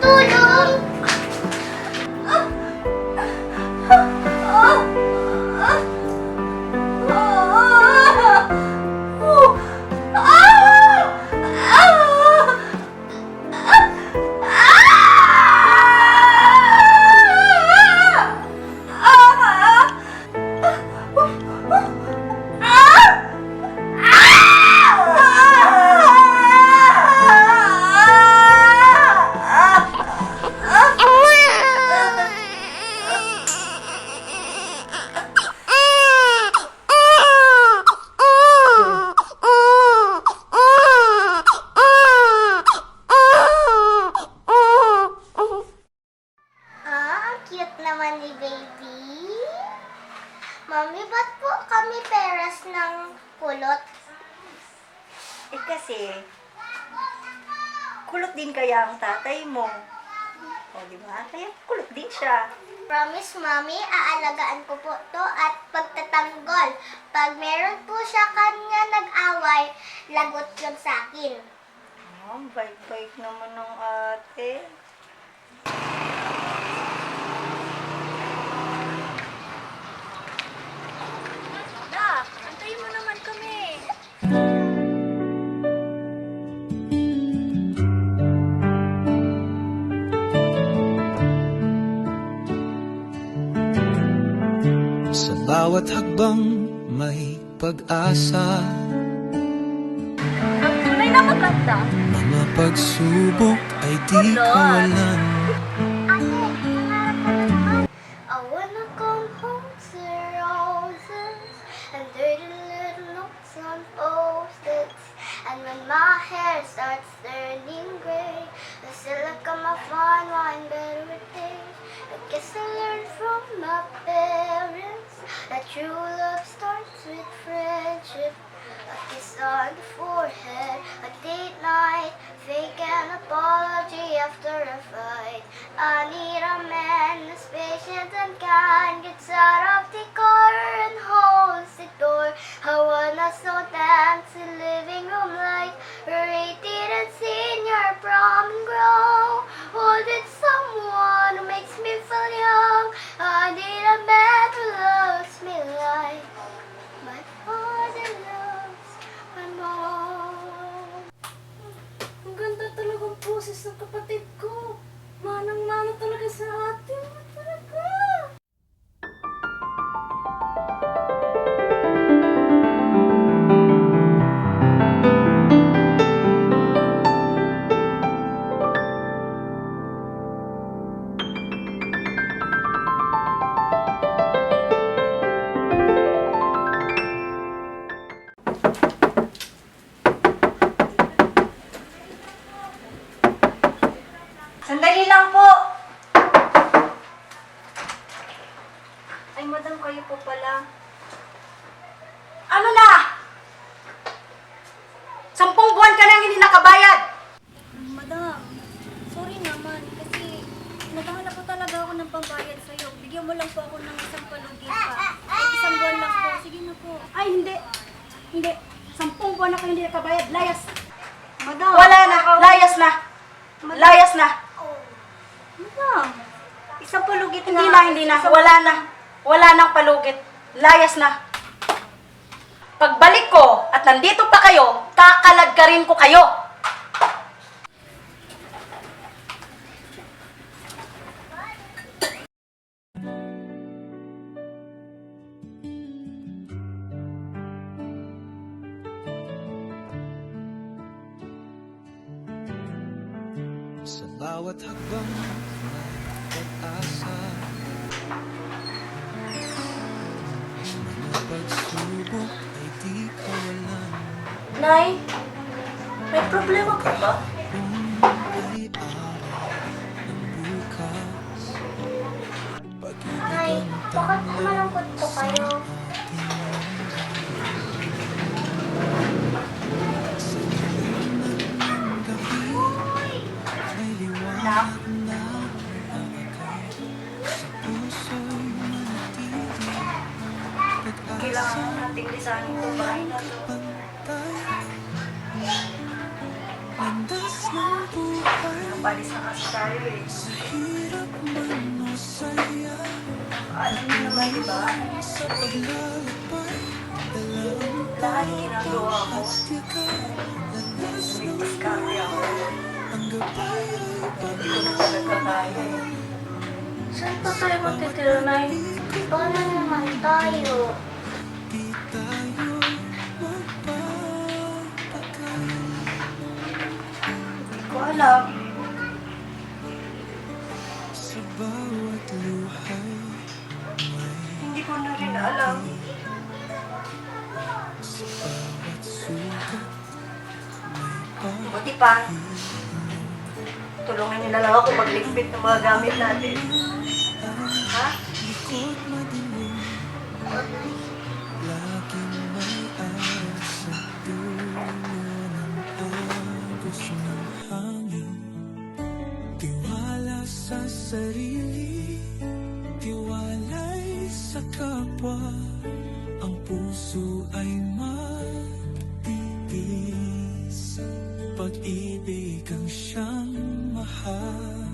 Tulong! Ang cute naman ni baby. Mami, ba't po kami peras ng kulot? Eh kasi, kulot din kaya ang tatay mo. O, di ba? Kaya kulot din siya. Promise, Mami, aalagaan ko po to at pagtatanggol. Pag meron po siya kanya nag-away, lagot yun sa akin. Oh, bait-bait naman ng ate. Da, antayin mo naman kami. Sa bawat hakbang may pag-asa, Ang tunay na maganda. mga pagsubok ay di kawalan. I wanna come home to roses and dirty little notes on post-its. And when my hair starts turning gray, I still look at my fine wine better days. I guess I learned from my parents that true love starts with friendship. A kiss on the forehead, a date night, fake an apology after a fight. I need a man who's patient and kind, gets out of the car and holds the door. I wanna slow dance to living room light, rated and senior prom and grow. Wanted someone who makes me feel young. I need a man who loves me like my father loves my mom. Ang ganda talagang boses ng kapatid ko. Manang-mana talaga sa atin. Talaga. Sandali lang po. Ay, madam, kayo po pala. Ano na? 10 buwan ka nang hindi nakabayad. Madam, sorry naman kasi naghahanap po talaga ako ng pambayad sa'yo. Bigyan mo lang po ako ng isang palugin pa. Ay, isang buwan lang po. Sige na po. Ay, hindi. Hindi. 10 buwan na kayo hindi nakabayad. Layas. Madam. Wala na. Layas na. Layas na. Madam. Isang palugit Hindi na. Wala na. Wala nang palugit. Layas na. Pagbalik ko at nandito pa kayo, kakalagkarin ko kayo. Sa bawat hakbang may pag-asa, mga pagsubok ay di kawalan. Nay, may problema ka ba? Kung ay araw ng bukas, Ay, bakit malungkot po kayo? may liwanag na nakakay sa puso'y manatili. Kailangan nating lisanin ito bahay na to. Pantay, landas ng buhay. Palis na kasi tayo eh. Sa hirap man o saya, Alam niyo naman, di ba? sa paglalakbay, dalawang Lahat ginagawa ko. tiyaga, landas May ng diskarte ako. ang gabay ay Hindi ko na talaga kaya eh. Saan pa tayo magtitira, Nay? Paano naman tayo? di tayo magpapagay. Hindi ko alam. Sa bawat luhay, Hindi ko na rin alam. sa bawat sugat, Buti pa. Tulungan niyo na lang ako magligpit ng mga gamit natin. Ha? likod madilim, laging may araw sa dulo ng agos ng hangin. Tiwala sa sarili, tiwalay sa kapwa, ang puso ay matitiis. Pag-ibig ang siyang mahal,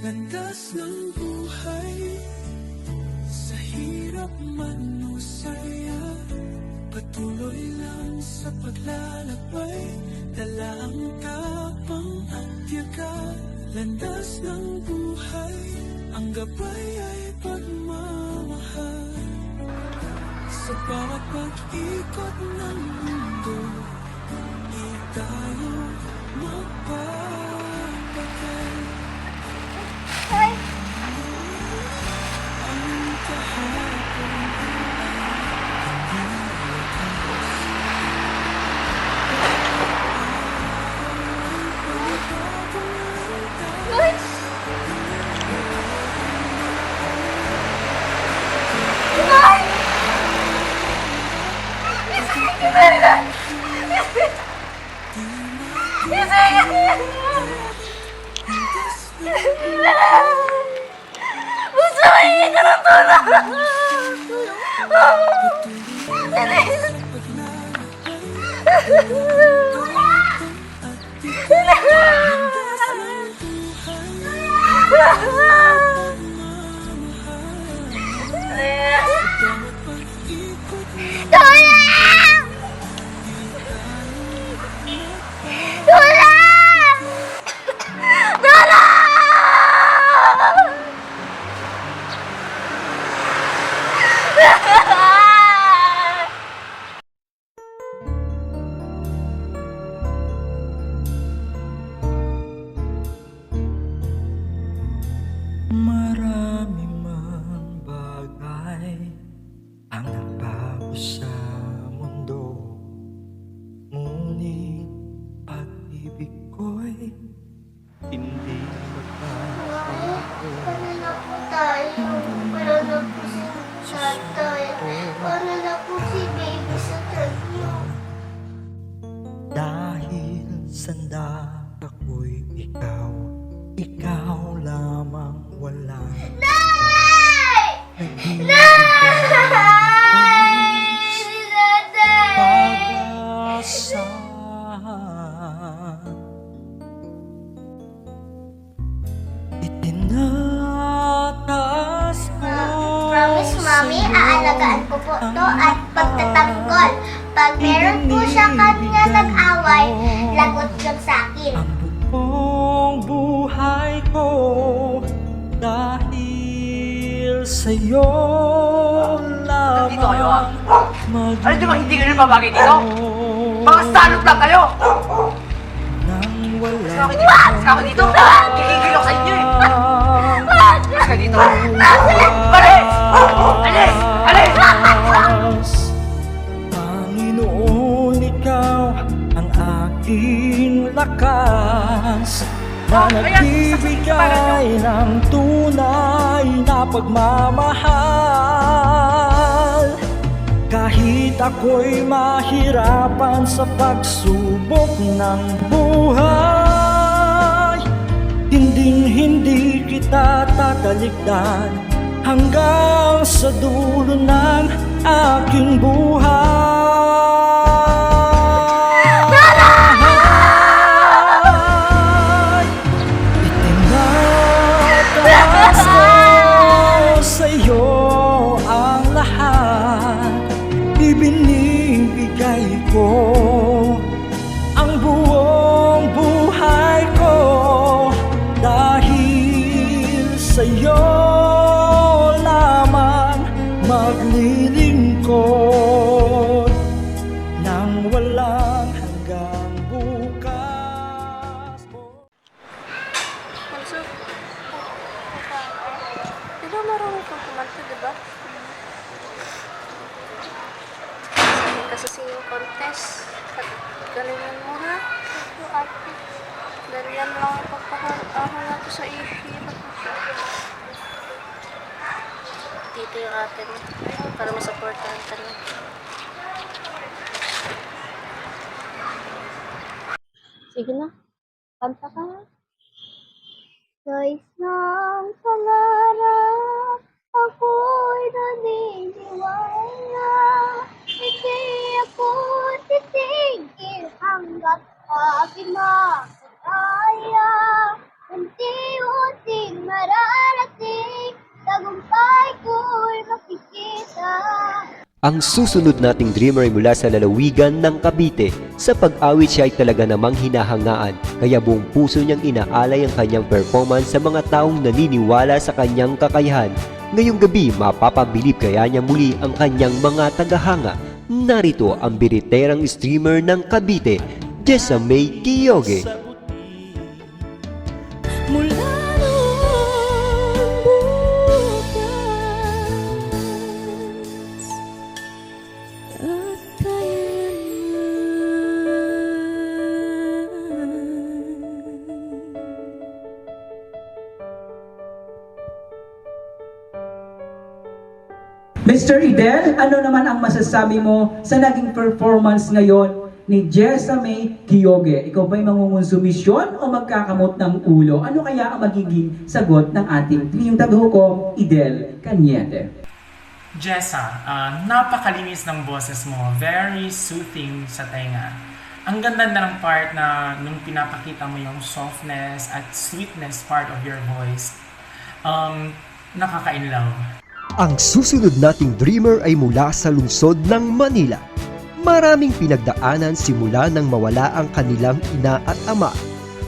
landas ng buhay, sa hirap man o saya, patuloy lang sa paglalakbay, dala ang tapang at tiyaga, landas ng buhay, ang gabay ay pagmamahal. Sa bawat pag-ikot ng mundo, di tayo magpapagay. Ang kahapon marami mang bagay ang nagbago sa mundo, ngunit pag-ibig ko'y hindi magbabago. Paano na po tayo? Wala na po si tatay. Paano na po si baby sa tanyo? Dahil sanda ako'y ikaw, ikaw lamang wala. Nay! Si tatay! Pag-asahan, itinataas ko. Promise, Mommy, aalagaan ko po to at pagtatanggol. Pag meron po siya kanya nag-away, lagot lang sa akin. Ang buong buhay ko dahil sa'yo lamang. Dito kayo, ah. Ano di ba hindi ka rin babagay dito? Mga salot lang kayo! Nang wala Saka dito! Saka dito! Kikigil ako sa inyo eh! Saka dito! Alis! Alis! Alis! Panginoon, ikaw ang aking lakas na nagbibigay ng tunay na pagmamahal. Kahit ako'y mahirapan sa pagsubok ng buhay, hindi kita tatalikdan hanggang sa dulo ng aking buhay. sa'yo lamang maglilingkod nang walang hanggang bukas. Also, di ba marunong kang kumanta, di ba? Sige kasi singing contest. Galingan mo, ha? Dahil yan lang ang pagpapahal nato sa ihirap. Dito yung atin para masupportahan ka na. Sige na. Kanta ka na. Sa isang pangarap, ako'y naniniwala. Hindi ako titigil hanggat aking makakaya. Unti-unting mararating, tagumpay ko'y makikita. Ang susunod nating dreamer ay mula sa lalawigan ng Cavite. Sa pag-awit siya ay talaga namang hinahangaan, kaya buong puso niyang inaalay ang kanyang performance sa mga taong naniniwala sa kanyang kakayahan. Ngayong gabi, mapapabilib kaya niya muli ang kanyang mga tagahanga. Narito ang biriterang streamer ng Cavite, Jessamay Quijogue. Mula Mr. Idel, ano naman ang masasabi mo sa naging performance ngayon ni Jessamay Quijogue? Ikaw ba'y mangungonsumisyon o magkakamot ng ulo? Ano kaya ang magiging sagot ng ating yung tagahukom, Idel Cañete? Jessa, napakalinis ng boses mo. Very soothing sa tenga. Ang ganda na ng part na nung pinapakita mo yung softness at sweetness part of your voice. Nakaka-inlove. Ang susunod nating dreamer ay mula sa lungsod ng Manila. Maraming pinagdaanan simula nang mawala ang kanilang ina at ama,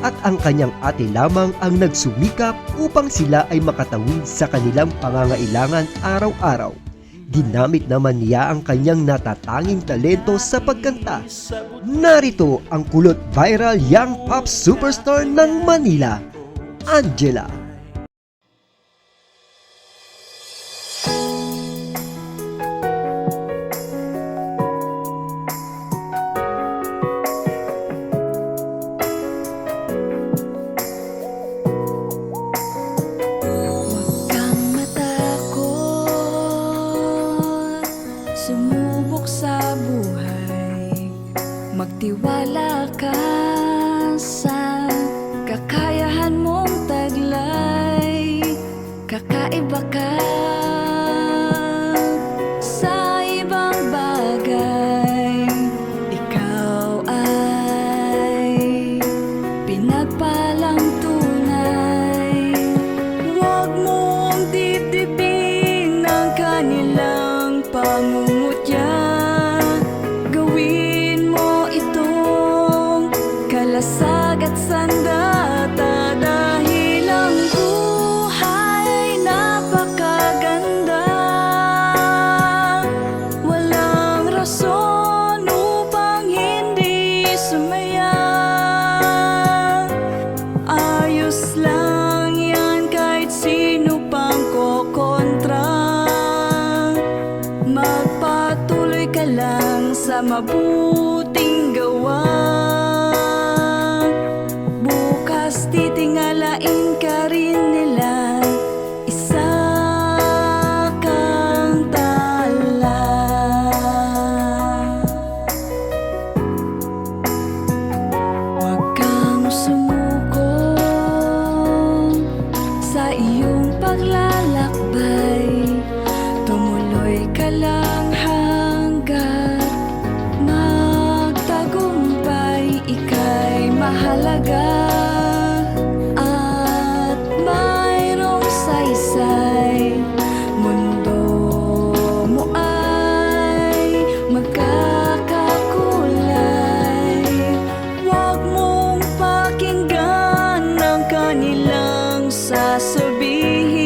at ang kanyang ate lamang ang nagsumikap upang sila ay makatawid sa kanilang pangangailangan araw-araw. Ginamit naman niya ang kanyang natatanging talento sa pagkanta. Narito ang kulot viral young pop superstar ng Manila, Angela. Sumubok sa buhay, magtiwala ka sa kakayahan mong taglay. Kakaiba ka sa ibang bagay, ikaw ay pinagpalang tunay. Huwag mong dibdibin ang kanilang pangungutya. Gawin mo itong kalasag at sandata, dahil ang buhay ay napakaganda. Walang rason upang hindi sumaya. Ayos lang yan kahit sino pang kokontra. Magpatuloy ka lang sa mabuting gawa. Bukas titingalain ka rin nila, isa kang tala. Huwag kang sumuko sa iyong paglalakbay. Tumuloy ka lang hanggat magtagumpay. Ika'y mahalaga at mayroong saysay. Mundo mo ay magkakakulay. Huwag mong pakinggan ang kanilang sasabihin.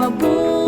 mabuhay.